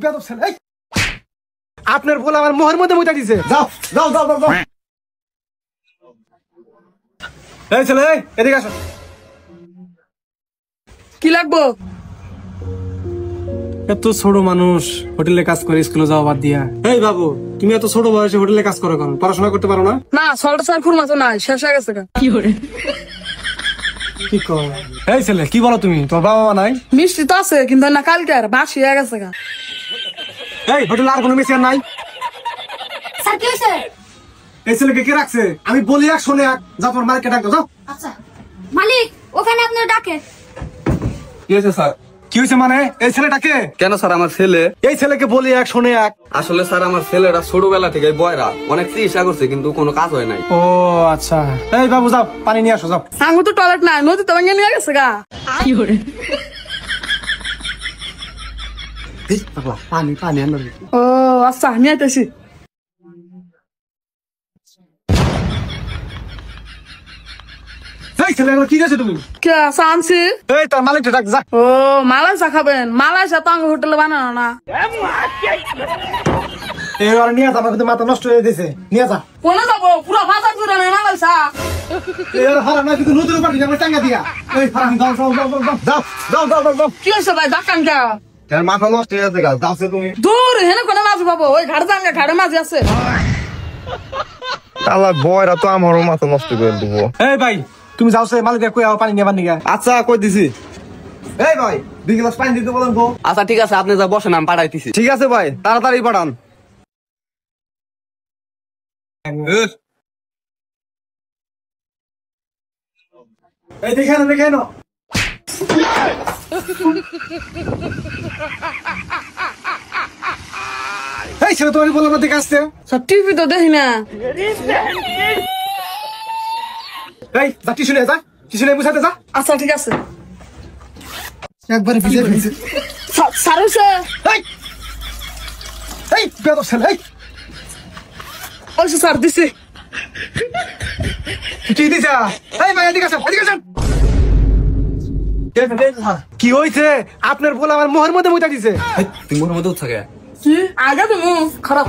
বেয়াদব ছেলে এই আপনার বলে আমার মোহর মধ্যে মুতা দিছে যাও যাও যাও যাও যাও এই ছেলে এদিকে আসো কি লাগবো এত ছোট মানুষ হোটেলে কাজ করে স্কুলে যাওয়া বাদ দিয়া এই বাবু তুমি এত ছোট বয়সে হোটেলে কাজ করো কেন পড়াশোনা করতে পারো না না সল্ট স্যার খুরমা তো নাই শেষ হয়ে গেছে কি করে কি কর এই ছেলে কি বলো তুমি তোমার বাবা মা নাই মিষ্টি তো আছে কিন্তু না কালকে আর বাসি হয়ে গেছে এই হোটেলে আর কোনো মেশিন নাই স্যার কি হয়েছে? এই ছেলেকে কে রাখছে আমি বলি এক শুনে এক যা তোমার মালিককে ডাক দাও যাও আচ্ছা মালিক ওখানে আপনার ডাকে। কি হয়েছে স্যার? কি হয়েছে মানে এই ছেলেটাকে কেন স্যার? আমার ছেলে। এই ছেলেকে বলি এক শুনে এক আসলে স্যার আমার ছেলেরা ছোটবেলা থেকে বয়রা অনেক চিকিৎসা করছে কিন্তু কোনো কাজ হয় নাই। ও আচ্ছা এই বাবু যাও পানি নিয়ে আসো যাও সাঙ্গু তো টয়লেট নাই নদী তো ভেঙে নিয়ে গেছে গা কি করে পানি পানি আনো ও আচ্ছা আমি আইতেছি এই ছেলে কি গেছে তুমি কে সানছি এই তোর মালিকটা ডাক যা ও মালাইসা খাবেন মালাইসা তো আঙ্গ হোটেলে বানানো না এবার নিয়ে যা আমার কিন্তু মাথা নষ্ট হয়ে গেছে নিয়ে যা কোনে যাবো পুরো বাজার জুড়ে নেই মালাইসা এর হারা না কিন্তু নতুন পার্টি আমরা টাঙ্গা দিয়া এই ফারান যাও যাও যাও যাও যাও যাও যাও যাও কি হয়েছে ভাই ডাকান কে তার মাথা নষ্ট হয়ে গেছে গা। যাচ্ছে তুমি। দূর হেনে কোনে মাছ পাবো ওই ঘাড়ে জানলে ঘাড়ে মাছ আছে আলা বয়রা তো আমারও মাথা নষ্ট করে দেবো। এই ভাই তুমি যাও সে মালিক কই আও পানি নেবার নিগা আচ্ছা কই দিছি। এই ভাই 2 গ্লাস পানি দিতে বলেন গো আচ্ছা ঠিক আছে আপনি যা বসেন আমি পাঠাইতেছি। ঠিক আছে ভাই তাড়াতাড়ি পাঠান। এই দেখে না এই ছেলে তোমার বললাম না দেখে আসতে সব টিভি তো দেখি না এই যা টিস্যু নিয়ে যা টিস্যু নিয়ে মুছাতে যা আচ্ছা ঠিক আছে একবারে ভিজে ভিজে স্যার হয়েছে এই বেয়াদব ছেলে এই ওইসে স্যার দিছি কি দিছা এই ভাই এদিকে আসেন কি হইছে আপনার বলে আমার মোহর মধ্যে মুতা দিছে তুই মোর মধ্যে থাকে কি আগে তুমি খারাপ